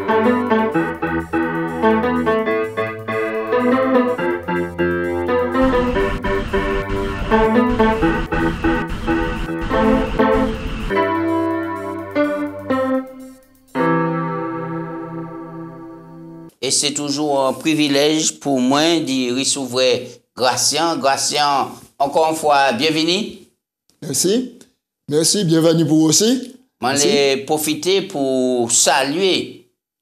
Et c'est toujours un privilège pour moi de recevoir Gratien. Gratien, encore une fois, bienvenue. Merci. Merci, bienvenue pour vous aussi. Je vais profiter pour saluer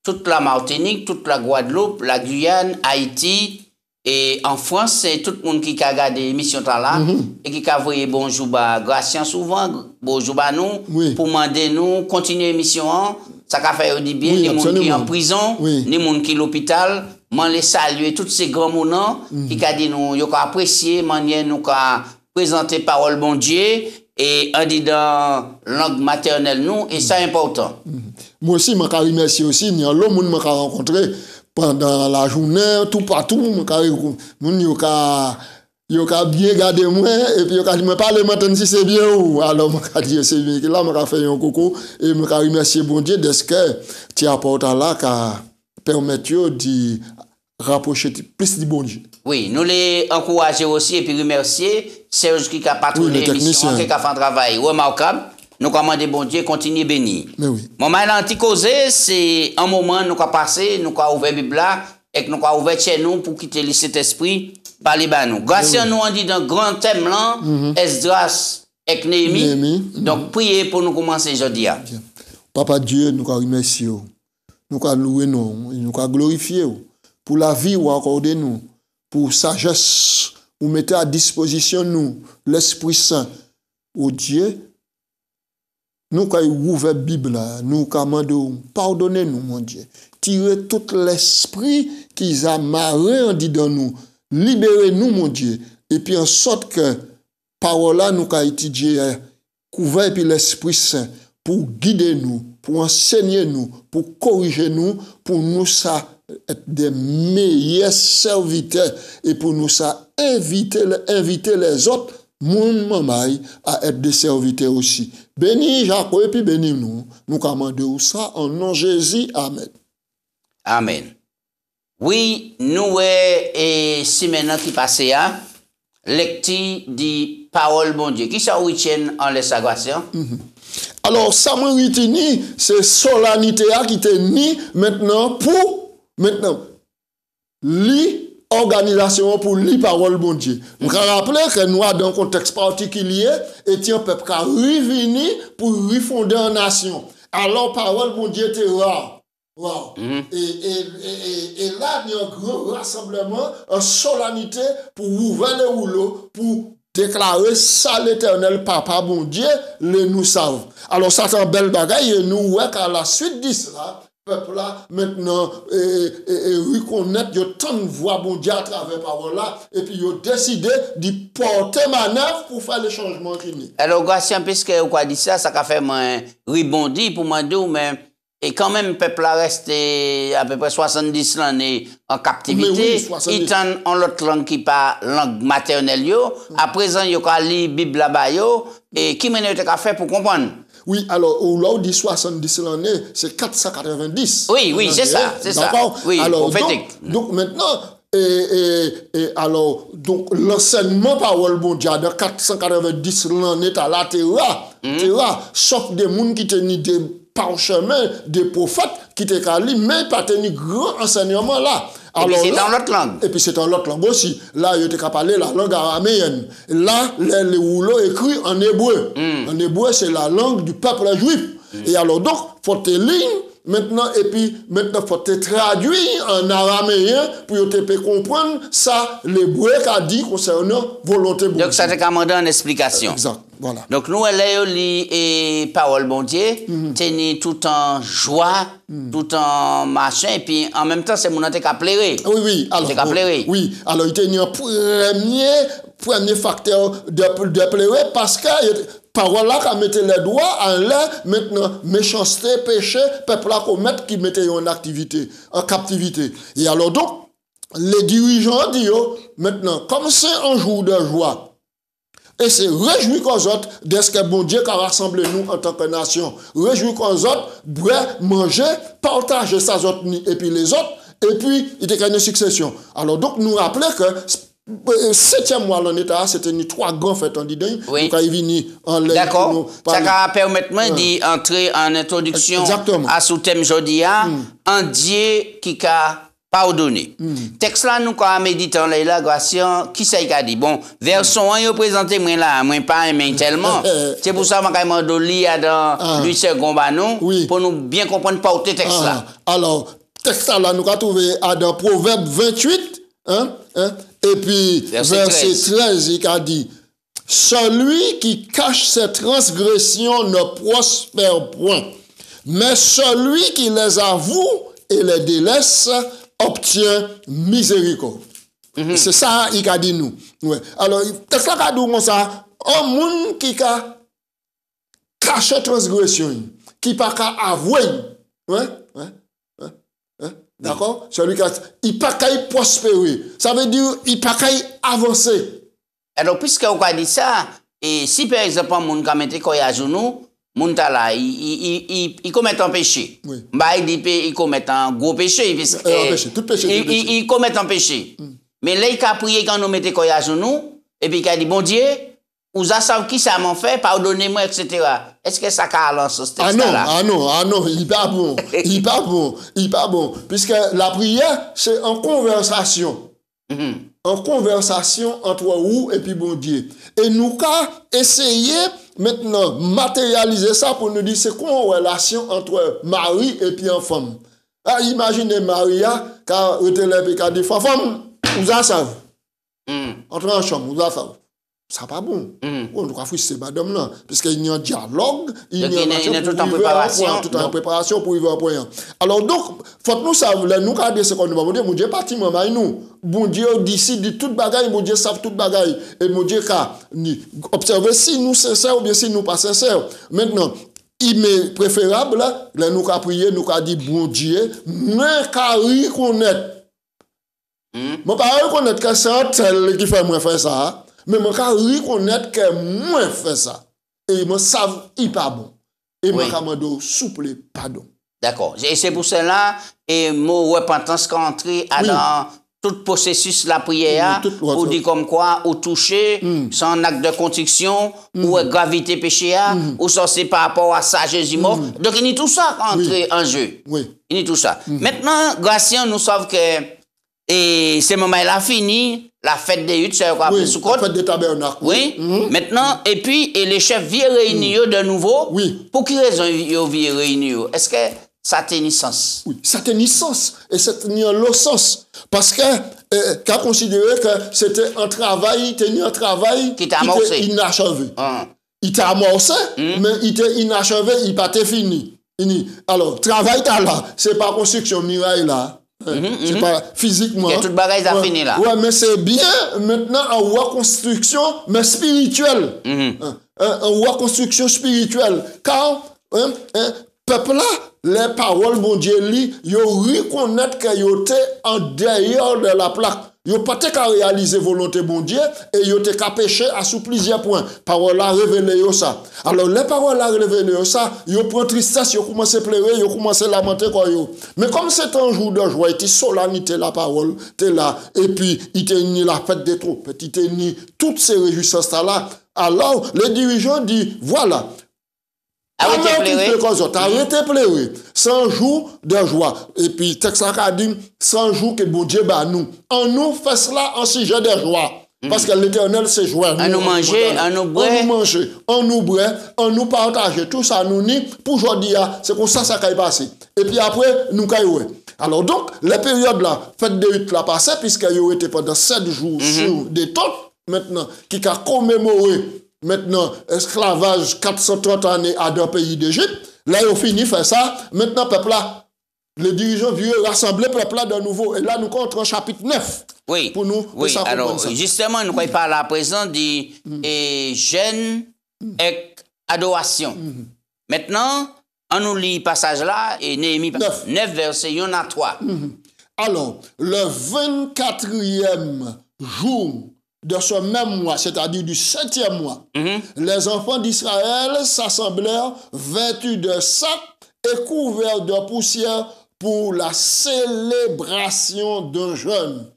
toute la Martinique, toute la Guadeloupe, la Guyane, Haïti. Et en France, c'est tout le monde qui a regardé l'émission là et qui a envoyé bonjour à Gratien souvent, bonjour à nous, pour demander nous continuer l'émission. Ça a fait du bien, les gens qui sont en prison, les gens qui sont à l'hôpital. Je les saluer tous ces grands mounants qui ont dit nous, ils ont apprécié la manière nous présenter parole bon Dieu et on dit dans langue maternelle nous, et c'est important. Moi aussi, je remercie aussi, il y a l'homme que je rencontré pendant la journée, tout partout, il a bien gardé moi, et puis il a dit, mais parlez maintenant si c'est bien ou. Alors, je dit, c'est bien, là, je fait un coucou, et je remercie bon Dieu de ce que tu apportes là, qui permet de rapprocher plus du bon Dieu. Oui, nous les encourager aussi, et puis remercier Serge qui a patronné l'émission, qui a fait un travail remarquable. Nous commandons bon Dieu, continuez béni. Mon petit causé, c'est un moment nous avons passé, nous avons ouvert la Bible et nous avons ouvert chez nous pour quitter cet esprit par les nous. Grâce à nous, on dit dans le grand thème là, Esdras et Néhémie. Donc, priez pour nous commencer aujourd'hui. Papa Dieu, nous remercions. Nous louer nous, nous glorifier pour la vie ou accordé nous, pour sagesse, ou mettez à disposition nous, l'Esprit Saint, au Dieu. Nous, quand nous ouvrons la Bible, nous commandons, pardonnez-nous, mon Dieu. Tirez tout l'esprit qui a marré en disant nous. Libérez-nous, mon Dieu. Et puis, en sorte que, parole-là, nous, quand étudier, couvert puis l'Esprit Saint, pour guider nous, pour enseigner nous, pour corriger nous, pour nous, ça, être des meilleurs serviteurs, et pour nous, ça, inviter les autres, mon maman, à être des serviteurs aussi. Bénis Jacques et puis bénis nous. Nous commandons ça en nom de Jésus. Amen. Amen. Oui, nous, et si maintenant qui passe à lecture de parole bon Dieu. Qui ça retient en l'exagration? Alors, ça m'a retenu, c'est solennité qui était ni maintenant pour l'organisation pour les paroles bon Dieu. Nous rappeler que nous, dans un contexte particulier, étions un peuple qui a revenu pour refonder une nation. Alors, parole bon Dieu était rare. Wow. Et là, il y a un grand rassemblement, une solennité pour ouvrir les rouleaux, pour déclarer ça l'éternel papa bon Dieu, le nous savent. Alors, ça c'est un bel bagaille et nous, ouais, qu'à la suite de cela, peuple là, maintenant, reconnaître, il y a tant de voix bon Dieu à travers parole là, et puis il a décidé de porter manœuvre pour faire le changement qui n'est. Alors, Gratien, puisque vous avez dit ça, ça a fait moi rebondir pour moi dire, mais et quand même, le peuple a resté à peu près 70 l'année en captivité. Il y a en l'autre langue qui parle langue maternelle. À présent, il y a la Bible là-bas. Et qui m'a fait pour comprendre? Oui, alors, là, on dit 70 l'année, c'est 490. Oui, c'est ça, c'est ça. Oui, alors, donc maintenant, alors, donc, l'enseignement parole bon Dieu, dans 490 l'année, à la terre, sauf des gens qui tenaient des parchemins, des prophètes qui étaient calés, mais pas tenu grand enseignement là. Alors, et puis c'est dans l'autre langue. Et puis c'est dans l'autre langue aussi. Là, il était qu'à parler la langue araméenne. Là, les rouleaux écrits en hébreu. En hébreu, c'est la langue du peuple juif. Et alors donc, faut te lire maintenant, et puis maintenant, faut te traduire en araméen pour te comprendre ça, l'hébreu qu'a dit concernant volonté bon Dieu. Donc, ça te commande en explication. Exact. Voilà. Donc, nous, elle et parole bon Dieu, tenir tout en joie, tout en machin, et puis en même temps, c'est mon qui a pleuré. Oui. Alors, oui. Alors, il tenait un premier facteur de pleurer parce que parole là qui mettait les doigts en l'air, maintenant, méchanceté, péché, peuple là qui mettait en activité, en captivité. Et alors donc, les dirigeants disent, maintenant, comme c'est un jour de joie, Et c'est réjouir qu'aux autres de ce que bon Dieu a rassemblé nous en tant que nation. Réjouir qu'aux autres, boire, manger, partager ça et puis les autres, et puis il y a une succession. Alors donc nous rappelons que 7e mois en état, c'était une 3 grands fêtes en Didaï. Oui. Donc il vient en l'air. D'accord. Ça va permettre moi d'entrer en introduction à ce thème aujourd'hui, en Dieu qui a pardonné. Texte là, nous, quand méditons là, Gratien, qui c'est qui a dit? Bon, version 1, il présenté moi là, moi pas aimé tellement. C'est pour ça que je vais me lire dans Louis Gombanon, pour nous bien comprendre porter texte là. Alors, texte là, nous avons trouvé dans Proverbe 28, et puis verset 13, il a dit, celui qui cache ses transgressions ne prospère point, mais celui qui les avoue et les délaisse obtient miséricorde. C'est ça il a dit nous. Ouais. Alors, texte là a dit comme ça, un monde qui a caché transgression, qui pas qu'à avouer, d'accord? Celui qui a, il pas qu'à prospérer. Ça veut dire, il pas qu'à avancer. Alors, puisque on a dit ça, et si par exemple, un monde qui a mis quoi à genoux, Muntala, il commet un péché. Oui. Bah, il commet un gros péché. Tout péché. Il commet un péché. Mais là, il a prié quand nous mettons à genoux, et puis il a dit, bon Dieu, vous savez qui ça m'a fait, pardonnez-moi, etc. Est-ce que ça a lancé ce texte-là? Ah non, il n'est pas bon. Il n'est pas bon. Puisque la prière, c'est en conversation. En conversation entre vous et puis bon Dieu. Et nous avons essayé maintenant matérialiser ça pour nous dire c'est quoi une relation entre mari et puis une femme. Ah, imaginez Maria qui a été lève et qui a dit femme, vous avez ça. Entre en chambre, vous avez ça. Ça pas bon. On doit faire ces madame là parce qu'il y a un dialogue, il y a tout en préparation, tout en préparation pour y voir point. Alors donc faut nous savoir nous garder ce qu'on nous va dire mon Dieu parti maman nous. Bon Dieu décide toute bagaille, mon Dieu savent toute bagaille et mon Dieu ka observer si nous sincères ou bien si nous pas sincères. Maintenant il est préférable là nous ka prier, nous ka dire bon Dieu, moi ka reconnaître. Moi pas reconnaître que c'est un tel qui fait moi faire ça. Mais je reconnaître que moi fais ça. Et je sais qu'il n'est pas bon. Et je me souple pardon. D'accord. Et c'est pour cela, et mon repentance qui entré dans tout processus de la prière, ou dit comme quoi, ou toucher, sans acte de contrition, ou gravité péché, ou ça c'est par rapport à ça, Jésus mort. Donc il y a tout ça entré en jeu. Il y a tout ça. Maintenant, Gratien, nous savons que et ce moment-là fini, la fête des huttes, c'est quoi? La fête des tabernacles. Oui. Maintenant, et puis, et les chefs viennent réunir de nouveau. Oui. Pour quelle raison ils viennent réunir? Est-ce que ça a une sens? Oui, ça a un sens. Et ça a un sens. Parce que, qu'a considéré que c'était un travail, qui était amorcé. Inachevé. Il était amorcé, mais il était inachevé, il pas fini. Alors, travail là, c'est pas construction muraille là. C'est pas physiquement. Il y a toute bagaille à finir là. Ouais, mais c'est bien maintenant en reconstruction, mais spirituelle. En reconstruction spirituelle. Car, peuple là, les paroles, bon Dieu, ils reconnaissent qu'ils étaient en dehors de la plaque. Ils n'ont pas qu'à réaliser volonté bon Dieu et ils ont qu'à pécher à sous plusieurs points. Parole là révélé ça. Alors les paroles là révélé ça, ils ont pris tristesse, ils ont commencé à pleurer, ils ont commencé à lamenter quoi yo. Mais comme c'est un jour de joie, il était solennité la parole, t'es là et puis il était ni la fête des trompettes, il était ni toutes ces réjouissances là. Alors les dirigeants disent voilà. Arrêtez pleurer. 100 jours de joie. Et puis, texte a dit 100 jours que bon Dieu bat nous. En nous fait cela en sujet de joie. Parce que l'éternel c'est joie. On nous manger, on nous boire. On nous manger, on nous boire, on nous partager. Tout ça nous ni pour aujourd'hui, c'est comme ça qui est passé. Et puis après, nous caillons. Alors donc, les périodes là, fête de huit là passé, puisqu'il y aurait été pendant 7 jours sur des temps, maintenant, qui a commémoré. Maintenant, esclavage 430 années à deux pays d'Égypte. Là, ils ont fini de faire ça. Maintenant, peuple là, les dirigeants viennent rassembler peuple là de nouveau. Et là, nous comptons au chapitre 9. Oui. Pour nous, oui. Alors, justement, nous ne parlons à présent de jeûne et adoration. Maintenant, on nous lit le passage là, et Néhémie 9 versets, il y en a 3. Alors, le 24e jour de ce même mois, c'est-à-dire du 7e mois, les enfants d'Israël s'assemblèrent vêtus de sacs et couverts de poussière pour la célébration d'un jeûne.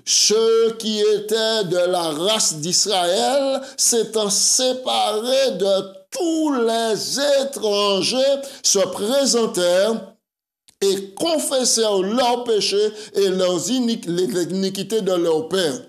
Ceux qui étaient de la race d'Israël s'étant séparés de tous les étrangers se présentèrent et confessèrent leurs péchés et les iniquités de leurs pères.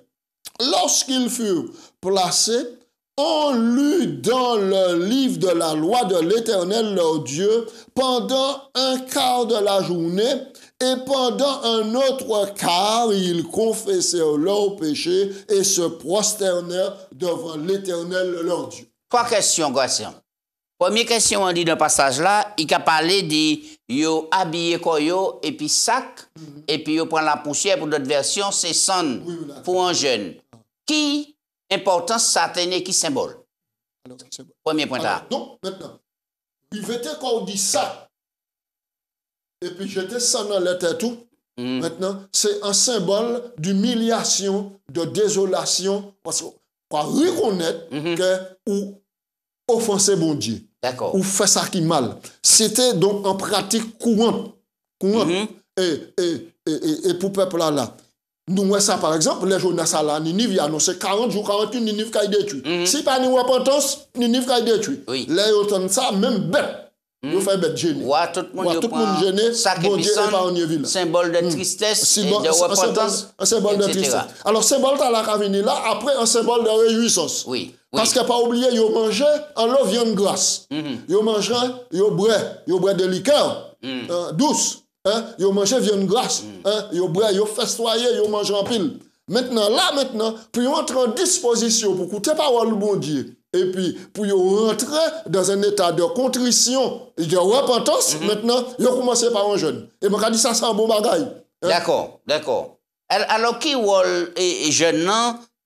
Lorsqu'ils furent placés, on lut dans le livre de la loi de l'Éternel leur Dieu pendant un quart de la journée, et pendant un autre quart, ils confessèrent leurs péchés et se prosternèrent devant l'Éternel leur Dieu. 3 questions, garçon. Première question, on dit dans le passage là, il a parlé de yo habillé koyo et puis sac, et puis yo prend la poussière. Pour d'autres versions, c'est son pour un jeune. Qui importance ça tenait, qui symbole? Alors, Premier point là. Donc, maintenant, il était quand on dit ça, et puis j'étais ça dans la tête tout. Maintenant, c'est un symbole d'humiliation, de désolation, parce qu'on va reconnaître que ou offenser bon Dieu. D'accord. Ou faire ça qui mal. C'était donc en pratique courante. Et pour le peuple là. Nous, ça par exemple, les Jonas à la Ninive, il a annoncé 40 jours, 41, Ninive qui a détruit. Si pas nous repentance, Ninive qui a détruit. Oui. Là, ils ont ça, même bête. Ils fait bête gêné. Ouais, tout le monde gêné. Bon Dieu n'est pas en ville. Symbole de tristesse et de repentance. Un symbole de tristesse. Alors, symbole de la venir là, après un symbole de réjouissance. Oui. Parce que pas oublier, ils mangeaient en l'eau viande grasse. Ils mangeaient, ils boivent de liqueur douce. Ils mangeaient viande grasse. Ils boivent, ils festoyaient, ils mangeaient en pile. Maintenant, puis ils entrent en disposition pour écouter parole du bon Dieu. Et puis, pour rentrer dans un état de contrition et de repentance, maintenant, ils ont commencé par un jeûne. Et moi, je dis ça, c'est un bon bagage. D'accord. Alors, qui rôle est jeune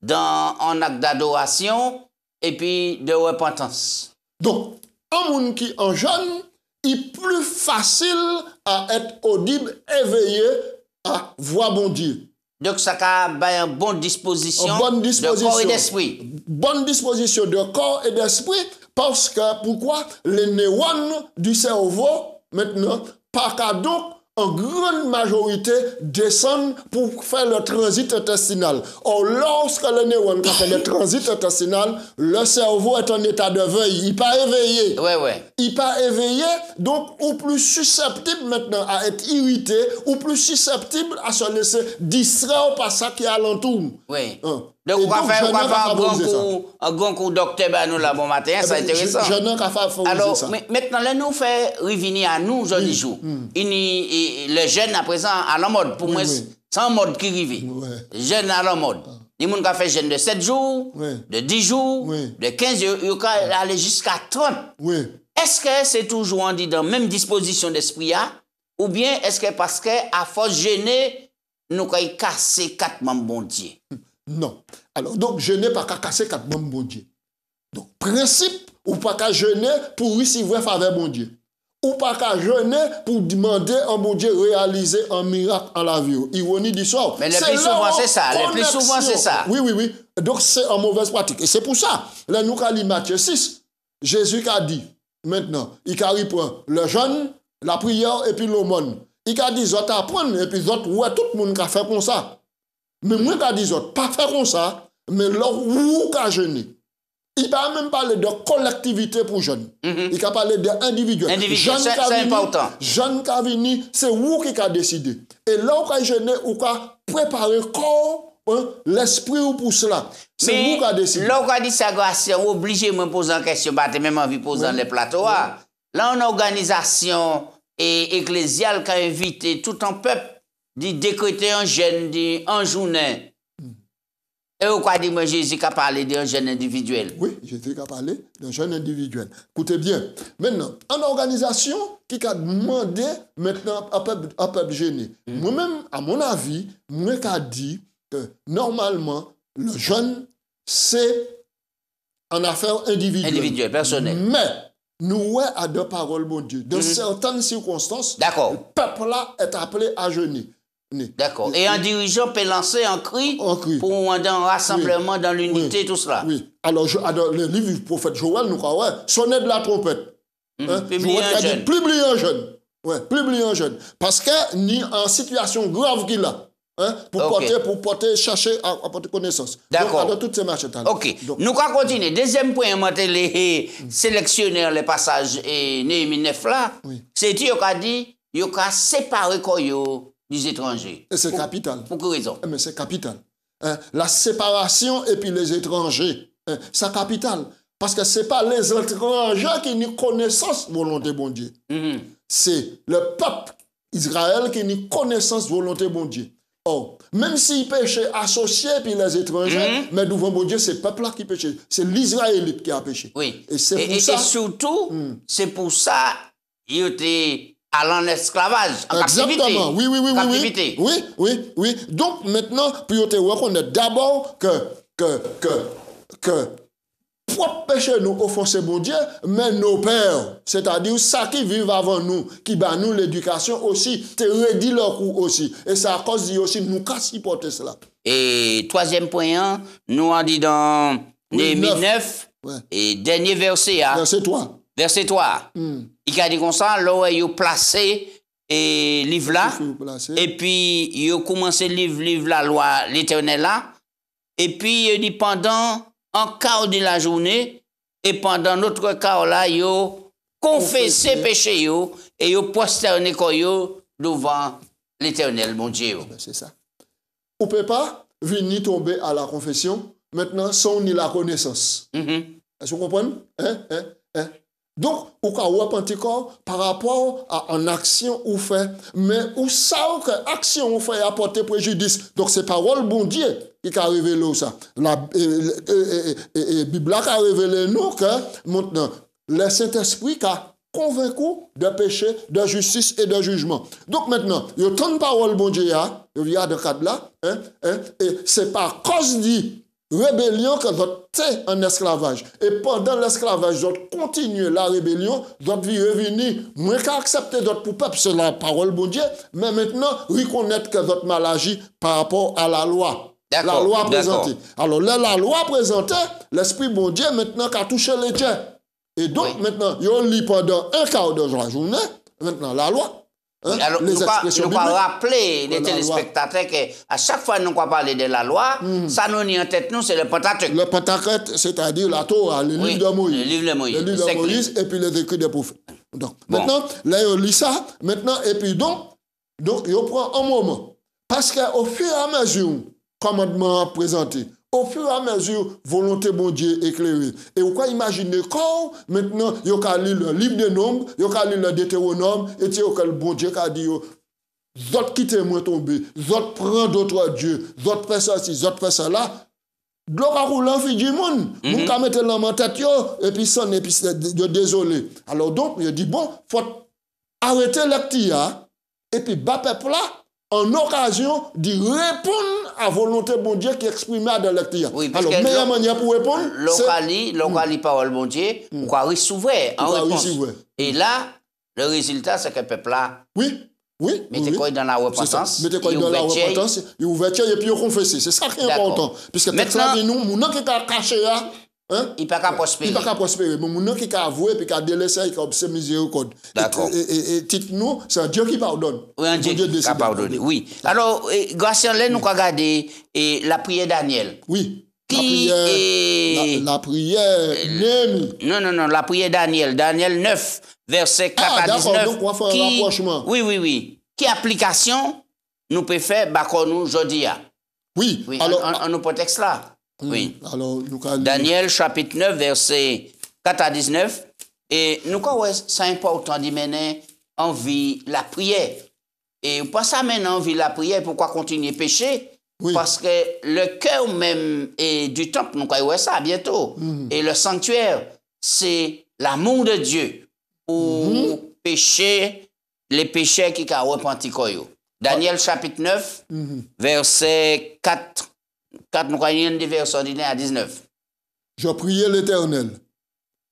dans un acte d'adoration et puis de repentance? Donc, un monde qui en jeûne, il est plus facile à être audible, éveillé, à voir bon Dieu. Donc, ça a une bonne disposition, de corps et d'esprit. Bonne disposition de corps et d'esprit, parce que, pourquoi? Les neurones du cerveau, maintenant, par cas donc, en grande majorité, descendent pour faire le transit intestinal. Or, lorsque le neurone fait le transit intestinal, le cerveau est en état de veille. Il n'est pas éveillé. Il n'est pas éveillé, donc, ou plus susceptible maintenant à être irrité, ou plus susceptible à se laisser distraire par ça qui est alentour. Oui. Donc, on va faire un grand coup docteur nous là bon matin, c'est intéressant. Alors, maintenant, là, nous fait revenir à nous aujourd'hui jour. Le jeune à présent à la mode, pour moi, c'est un mode qui arrive. Jeune à la mode. Les gens qui fait jeune de 7 jours, de 10 jours, de 15 jours, ils peuvent aller jusqu'à 30. Est-ce que c'est toujours on dit dans la même disposition d'esprit, ou bien est-ce que parce qu'à force gêner, nous avons cassé 4 membres bon Dieu? Non. Alors, donc, jeûner pas qu'à casser 4 membres bon Dieu. Donc, principe, ou pas qu'à jeûner pour recevoir faveur bon Dieu. Ou pas qu'à jeûner pour demander à bon Dieu réaliser un miracle en la vie. Ironie du sort. Mais le plus souvent, c'est ça. Le plus souvent, c'est ça. Oui. Donc, c'est en mauvaise pratique. Et c'est pour ça, là, nous, quand Matthieu 6, Jésus a dit, maintenant, il a reprend le jeûne, la prière et puis l'aumône. Il a dit, ils ont apprendre, et puis ils ont, ouais, tout le monde a fait comme ça. Mais moi, je dis, pas faire comme ça, mais là où on jeûner. Il ne parle même pas de collectivité pour jeunes. Il a parlé d'individuel. C'est important. Jeune Cavini, c'est vous qui a décidé. Et là, on a jeûné, on a préparé le corps, l'esprit pour cela. C'est vous qui a décidé. Là, on a dit ça, on est obligé de me poser une question, même envie de poser dans les plateaux. Là, une organisation ecclésiale qui a invité tout un peuple de décréter un jeûne, un journée. Et au quoi dit moi Jésus a parlé d'un jeûne individuel? Oui, Jésus a parlé d'un jeûne individuel. Écoutez bien. Maintenant, une organisation qui a demandé maintenant à peuple gêné. Moi-même, à mon avis, moi qui dit que normalement, le jeûne, c'est une affaire individuelle. Individuelle, personnelle. Mais, nous, à deux paroles, bon Dieu. Dans certaines circonstances, le peuple-là est appelé à jeûner. D'accord. Et un dirigeant peut lancer un cri pour un rassemblement dans l'unité, tout cela. Oui. Alors, dans le livre du prophète Joël, nous croyons, sonner de la trompette. Publier un jeune. Publier un jeune. Ouais, publier un jeune. Parce que ni en situation grave qu'il a. Pour porter, chercher à porter connaissance. D'accord. Donc, toutes ces marches. Ok. Donc, nous allons continuer. Deuxième point, moi, les sélectionner les passages et Néhémie 9 là, c'est Dieu qui a dit, il a séparé des étrangers. Et c'est capital. Pour quelle raison? Mais c'est capital. La séparation et puis les étrangers, c'est capital. Parce que ce n'est pas les étrangers qui n'ont connaissance volonté bon Dieu. C'est le peuple Israël qui n'a connaissance volonté bon Dieu. Oh, même s'ils péchaient associés puis les étrangers, mais devant bon Dieu, c'est le peuple-là qui péchait. C'est l'Israélite qui a péché. Oui. Et surtout, c'est pour ça qu'il était allé en esclavage, en exactement. captivité. Oui. Donc maintenant, puis on te reconnaît d'abord que propre péché nous offenser bon Dieu, mais nos pères, c'est-à-dire ceux qui vivent avant nous, qui bat nous l'éducation aussi, te redit leur coup aussi. Et c'est à cause de aussi nous qu'à supporter cela. Et troisième point, nous on dit dans Néhémie 9, et dernier verset. Verset 3. Verset 3. Il a dit comme ça, là où il a placé et livre là, et puis il a commencé livre la loi l'Éternel là, et puis il dit pendant un quart de la journée, et pendant notre quart là, ils ont confessé péché, et ils ont prosterné devant l'Éternel, mon Dieu. C'est ça. On ne peut pas venir tomber à la confession, maintenant, sans ni la connaissance. Est-ce que vous comprenez? Donc, on peut repentir par rapport à une action ou fait, mais où ça que action ou fait apporter préjudice. Donc, c'est parole bon Dieu qui a révélé ça. La Bible a révélé nous que maintenant, le Saint-Esprit a convaincu de péché, de justice et de jugement. Donc maintenant, il y a tant de paroles bon Dieu, il y a de cadre là, et c'est par cause dit rébellion que vous êtes en esclavage. Et pendant l'esclavage, vous continuez la rébellion, vous vie revenir, moins qu'à accepter votre peuple, c'est la parole bon Dieu, mais maintenant, reconnaître que votre mal agit par rapport à la loi. La loi présentée. Alors là, la loi présentée, l'Esprit bon Dieu maintenant qu'a touché les tiens. Et donc maintenant, il lit pendant un quart de journée, maintenant la loi. Oui, alors, nous allons rappeler les téléspectateurs qu'à chaque fois que nous parlons de la loi, ça nous dit en tête, nous, c'est le Pentateuque. Le Pentateuque, c'est-à-dire la Torah, le livre de Moïse. Le livre de Moïse. Le livre de Moïse et puis les écrits des prophètes. Donc, maintenant, là, on lit ça, maintenant, et puis donc, il prend un moment. Parce qu'au fur et à mesure, commandement présenté, au fur et à mesure, volonté bon Dieu éclairée. Et vous pouvez imaginer quand, maintenant, il y a le livre des nombres, il y a le Deutéronome, et il y a le bon Dieu qui a dit, vous quittez moi tomber, vous prenez d'autres dieux, vous faites ça, vous faites ça là. Donc, à rouler fille du monde, vous mettez dans ma tête, et puis son, et puis désolé. Alors donc, il dit, bon, il faut arrêter l'actia, et puis bas peuple là, en occasion de répondre à la volonté de bon Dieu qui est exprimée dans l'actia. Oui, parce alors, que meilleure manière pour répondre, locali parole bon Dieu, on va recevoir en réponse. Et là, le résultat, c'est que le peuple là, mettez quoi dans la repentance, mettez quoi dans la repentance, il ouverture et puis il confesse. C'est ça qui est important. Puisque maintenant, nous, nous qui a caché là, il ne peut pas prospérer. Il ne peut pas prospérer. Mais mon qui a avoué et qui a délaissé, il a observé miséricorde. D'accord. Et dites-nous, c'est un Dieu qui pardonne. Oui, un Dieu qui pardonne. Oui. Alors, grâce à nous, nous avons regardé la prière Daniel. Oui. La prière Néhémie. Non, la prière Daniel. Daniel 9, verset 4 à 19. Donc, on va faire un rapprochement. Oui. Qui application nous peut faire nous aujourd'hui? Oui. Alors, en nos textes là. Oui. Alors, Daniel chapitre 9, verset 4 à 19. Et nous, c'est important de mener en vie la prière. Et pas ça maintenant en vie la prière, pourquoi continuer à pécher? Oui. Parce que le cœur même du temple, nous voyons ça bientôt. Et le sanctuaire, c'est l'amour de Dieu pour pécher les péchés qui ont repenti. Daniel chapitre 9, verset 4. 4, nous voyons des versets ordinaires à 19. Je priais l'Éternel.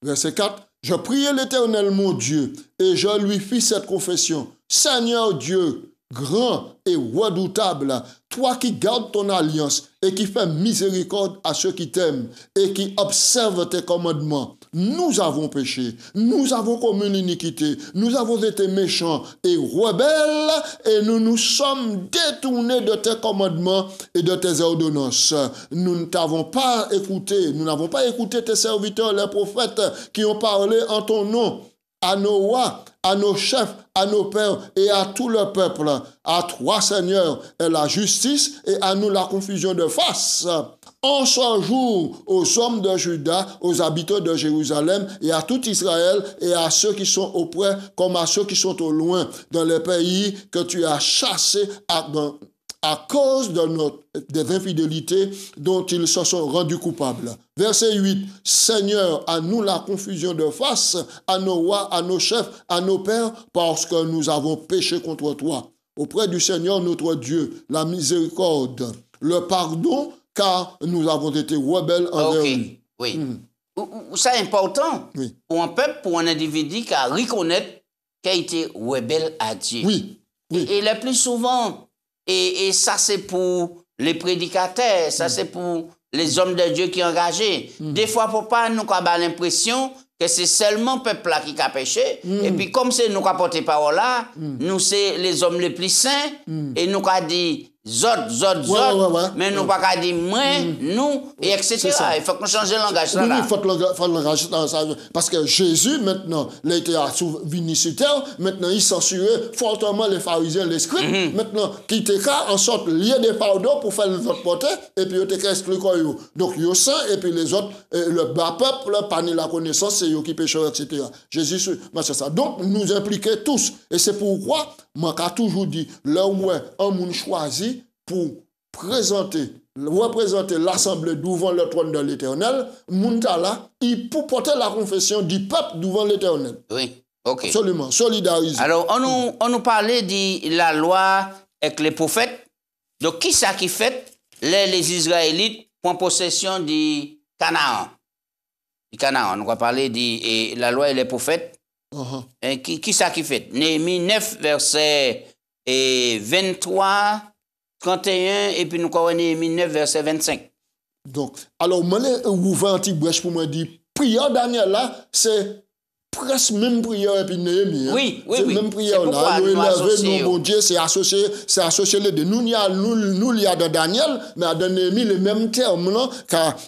Verset 4. Je priais l'Éternel mon Dieu et je lui fis cette confession. Seigneur Dieu grand et redoutable, toi qui gardes ton alliance et qui fais miséricorde à ceux qui t'aiment et qui observent tes commandements. Nous avons péché, nous avons commis l'iniquité, nous avons été méchants et rebelles et nous nous sommes détournés de tes commandements et de tes ordonnances. Nous ne t'avons pas écouté, nous n'avons pas écouté tes serviteurs, les prophètes qui ont parlé en ton nom à nos rois, à nos chefs, à nos pères et à tout le peuple. À toi, Seigneur, est la justice et à nous la confusion de face. En ce jour, aux hommes de Juda, aux habitants de Jérusalem et à tout Israël et à ceux qui sont auprès comme à ceux qui sont au loin dans les pays que tu as chassés à cause des infidélités dont ils se sont rendus coupables. Verset 8. Seigneur, à nous la confusion de face, à nos rois, à nos chefs, à nos pères, parce que nous avons péché contre toi. Auprès du Seigneur notre Dieu, la miséricorde, le pardon, car nous avons été rebelles envers lui. Oui. C'est important pour un peuple, pour un individu qui a reconnaître qu'il a été rebelle à Dieu. Oui. Et le plus souvent, et ça c'est pour les prédicateurs, ça c'est pour les hommes de Dieu qui sont engagés. Des fois, pour pas nous avoir l'impression que c'est seulement le peuple là qui a péché. Et puis comme c'est nous qui avons porté parole là, nous c'est les hommes les plus saints, et nous avons dit zot, mais nous pas qu'à dire moi, nous, et etc. Il faut que nous changions le langage là. Oui, il faut que le langage parce que Jésus, maintenant, il a été venu sur terre, maintenant il censurait fortement les pharisiens, les scribes, maintenant, qui étaient en sorte lié des pardons pour faire les autres porter, et puis ils étaient exclus quoi. Donc, ils sont saints, et puis les autres, le bas peuple, pas ni la connaissance, c'est eux qui péchent, etc. Jésus, c'est ça. Donc, nous impliquons tous. Et c'est pourquoi, moi, j'ai toujours dit, là où un monde choisi pour représenter l'assemblée devant le trône de l'Éternel, Muntala, il pour porter la confession du peuple devant l'Éternel. Oui, ok. Absolument, solidariser. Alors, on nous parlait de la loi avec les prophètes. Donc, qui ça qui fait les Israélites prennent possession du Canaan? Du Canaan, on va parler de la loi et les prophètes. Et qui ça qui fait? Néhémie 9, verset 23, 31, et puis nous avons Néhémie 9, verset 25. Donc, alors, moi, je ouvre un petit brèche pour me dire, prière Daniel là, c'est presque même prière et puis Néhémie. Oui. Même prière là. Nous élever, nous, bon Dieu, c'est associé les deux. Nous, il y a de Daniel, mais dans Néhémie, les mêmes termes là,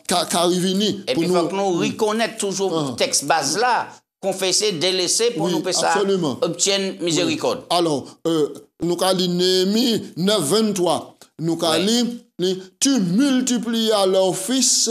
qu'arrivent. Et puis, il faut que nous reconnaître toujours le texte base là. Confesser, délaisser pour nous que ça obtienne miséricorde. Alors, nous avons dit Néhémie 9, 23. Nous avons dit, tu multiplias leurs fils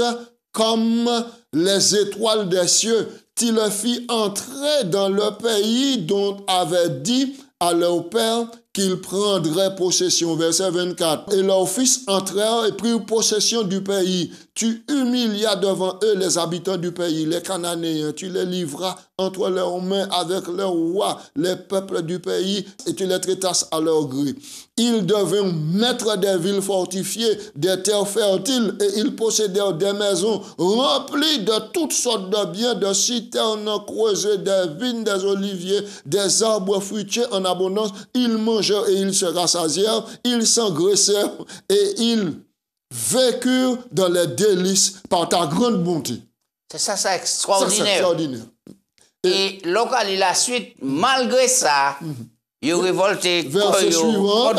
comme les étoiles des cieux. Tu les fis entrer dans le pays dont avait dit à leur père qu'ils prendraient possession. Verset 24. Et leurs fils entrèrent et prirent possession du pays. Tu humilias devant eux les habitants du pays, les Cananéens. Tu les livras entre leurs mains avec leurs rois, les peuples du pays, et tu les traitas à leur gré. Ils devinrent maîtres des villes fortifiées, des terres fertiles, et ils possédèrent des maisons remplies de toutes sortes de biens, de citernes creusées, des vignes, des oliviers, des arbres fruitiers en abondance. Ils mangèrent et ils se rassasièrent, ils s'engraissèrent et ils vécurent dans les délices par ta grande bonté. C'est ça, c'est extraordinaire. Ça, c'est extraordinaire. Et local, la suite, malgré ça, il a révolté. Verset suivant,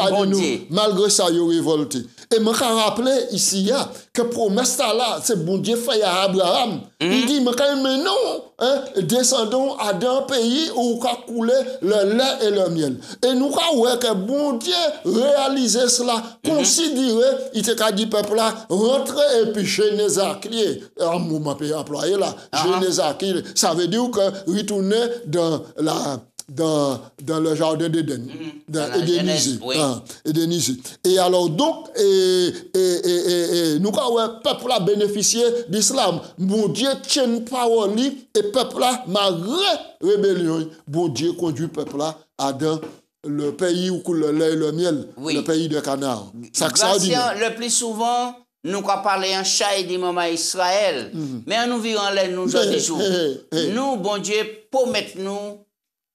malgré ça, il a révolté. Et je me rappelle ici que promesse là, c'est bon Dieu fait à Abraham. Il dit, mais non, descendons à un pays où a coulé le lait et le miel. Et nous avons que bon Dieu réalisait cela, considérer, il t'a dit peuple là, rentrer et puis Génézaklier, un mot m'a employé là, Génézaklier, ça veut dire que retourner dans le jardin d'Éden, Édenisé. Et alors donc, nous avons un peuple a bénéficié d'islam. Bon Dieu tient parole et peuple là, malgré rébellion, bon Dieu conduit peuple là à dans le pays où coule le lait et le miel, le pays de Canaan. Ça le plus souvent, nous avons parlé en chat et du moment Israël, mais nous vivons là, nous autres jours. Nous, bon Dieu, promettez-nous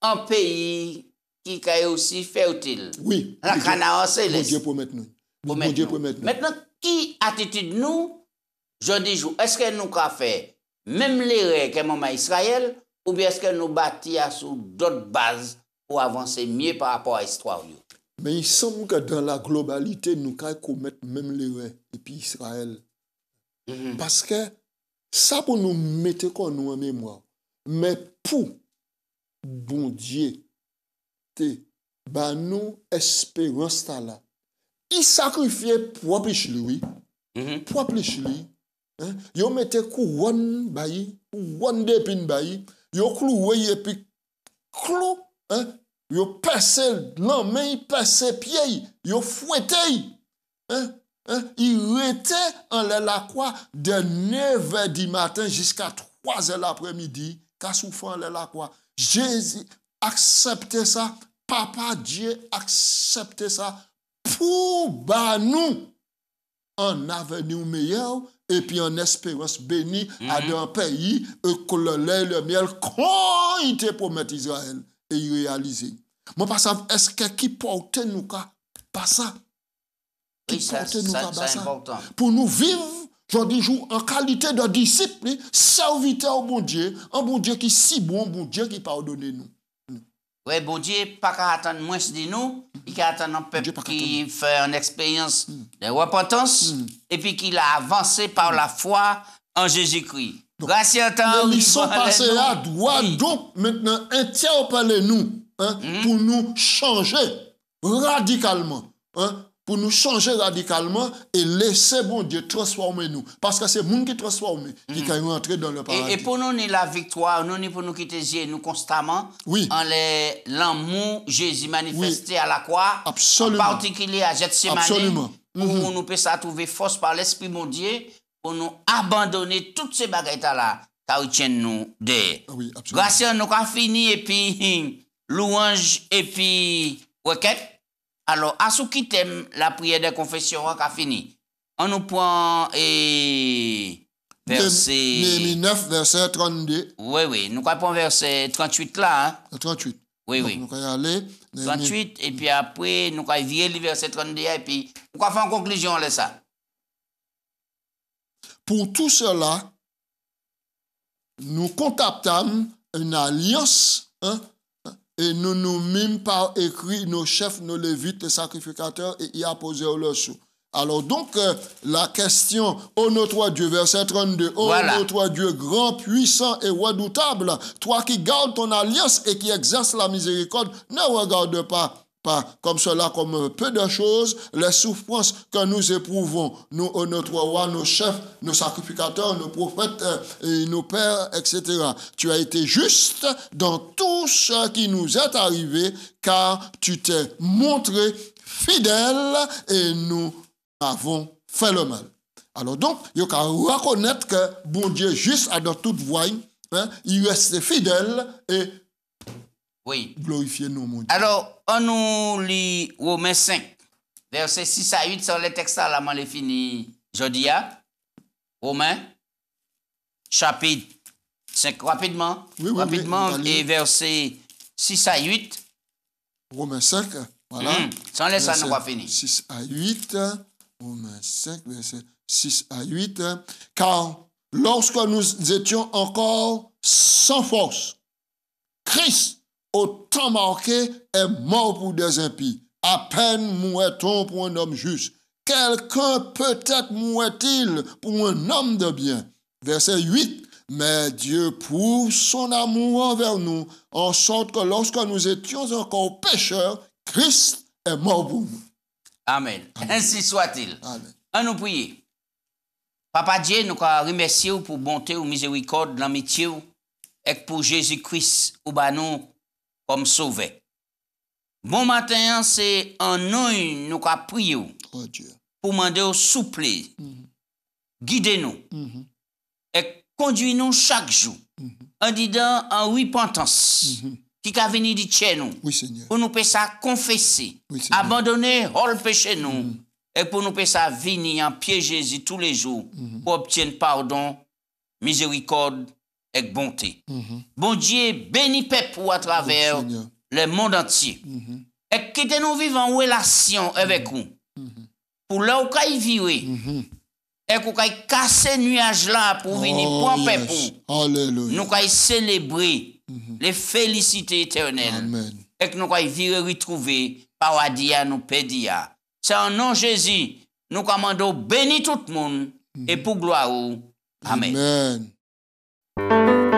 un pays qui a aussi fertile. Oui. La canard Bon céleste. Dieu promet nous. Pour Bon Dieu maintenant. promet nous. Maintenant, qui attitude nous, je dis, est-ce que nous avons fait même les règles que maman Israël, ou bien est-ce que nous bâtis sur d'autres bases pour avancer mieux par rapport à l'histoire? Mais il semble que dans la globalité, nous pouvons commettre même l'erreur et puis Israël. Parce que ça pour nous mettre comme nous en mémoire. Mais pour bon Dieu, bah nous espérance là. Il sacrifiait propre lui. Propre lui. Hein? Yo mette couronne bayi, couronne d'épines bayi, yo cloué et puis clou, hein? Yo percé l'main, percé pied, yo fouetté. Hein? Hein? Il était en la croix de 9h du matin jusqu'à 3h l'après-midi, qu'a souffert en la croix. Jésus acceptait ça, Papa Dieu acceptait ça pour bah nous un avenir meilleur et puis en espérance bénie à un pays que le lait et le miel quand il te promet Israël et il réalisé. Moi, pas ça, est-ce que qui porte nous pas ça? Oui, ça, c'est important. Pour nous vivre, je dis, en qualité de disciple, serviteur au bon Dieu, un bon Dieu qui est si bon, un bon Dieu qui pardonne nous. Oui, bon Dieu, pas qu'à attendre moins de nous, il qu'à attendre un peuple qui fait une expérience de repentance et puis qui a avancé par la foi en Jésus-Christ. Grâce à temps, ils sont passés à droit, donc maintenant interpellez-nous pour nous changer radicalement. Pour nous changer radicalement et laisser bon Dieu transformer nous. Parce que c'est le monde qui transforme, qui peut rentrer dans le paradis. Et pour nous, la victoire, nous, pour nous quitter nous constamment, en l'amour Jésus manifesté à la croix, absolument. En particulier à Gethsemane, pour nous puissions trouver force par l'Esprit mon Dieu, pour nous abandonner toutes ces baguettes-là, car ils tiennent nous derrière. Oui, absolument. Grâce à nous, on a fini, et puis louange, et puis requête. Alors, à ce qui t'aime, la prière de confession a fini. On nous prend verset... Néhémie 9, verset 32. Oui, nous prend verset 38 là. Hein? 38. Oui. Donc, nous allons aller. 38, et puis après, nous allons virer le verset 32, et puis nous allons faire une conclusion là ça. Pour tout cela, nous contactons une alliance, et nous nous mîmes par écrit nos chefs, nos lévites, les sacrificateurs, et y apposèrent leur sceau. Alors donc, la question, ô notre Dieu, verset 32, ô notre Dieu, grand, puissant et redoutable, toi qui gardes ton alliance et qui exerces la miséricorde, ne regarde pas comme cela, comme peu de choses, les souffrances que nous éprouvons, nous, notre roi, nos chefs, nos sacrificateurs, nos prophètes, et nos pères, etc. Tu as été juste dans tout ce qui nous est arrivé, car tu t'es montré fidèle et nous avons fait le mal. Alors donc, il faut reconnaître que bon Dieu, juste à dans toute voie, il reste fidèle et glorifier nous, mon Dieu. Alors, on nous lit Romains 5, versets 6 à 8, sur les textes là, on les fini jeudi. Romains, chapitre 5, rapidement, et versets 6 à 8. Romains 5, voilà. Sans les ça, nous va finir. 6 à 8, Romains 5, versets 6 à 8. Car lorsque nous étions encore sans force, Christ, au temps marqué, est mort pour des impies. À peine mourait-on pour un homme juste. Quelqu'un peut-être mourait-il pour un homme de bien. Verset 8. Mais Dieu prouve son amour envers nous, en sorte que lorsque nous étions encore pécheurs, Christ est mort pour nous. Amen. Ainsi soit-il. Amen. On nous prie. Papa Dieu, nous remercions pour bonté ou miséricorde, l'amitié et pour Jésus-Christ ou nous comme sauvé. Bon matin, c'est en nous nous prions pour demander au souple, guidez-nous et conduisez-nous chaque jour en disant en repentance qui a venu de chez nous pour nous faire confesser, abandonner le péché nous et pour nous faire venir en pied Jésus tous les jours pour obtenir pardon, miséricorde et bonté. Bon Dieu, bénis peuple à travers le monde entier. Et quitter nous vivre en relation avec vous. Pour là où vous vivez. Et qu'on ait cassé nuage là pour venir prendre pour nous allons célébrer les félicités éternelles. Amen. Et que nous allons vivre retrouver paradis à nous pédia. C'est en nom de Jésus, nous commandons bénir tout le monde et pour gloire. Amen. Amen.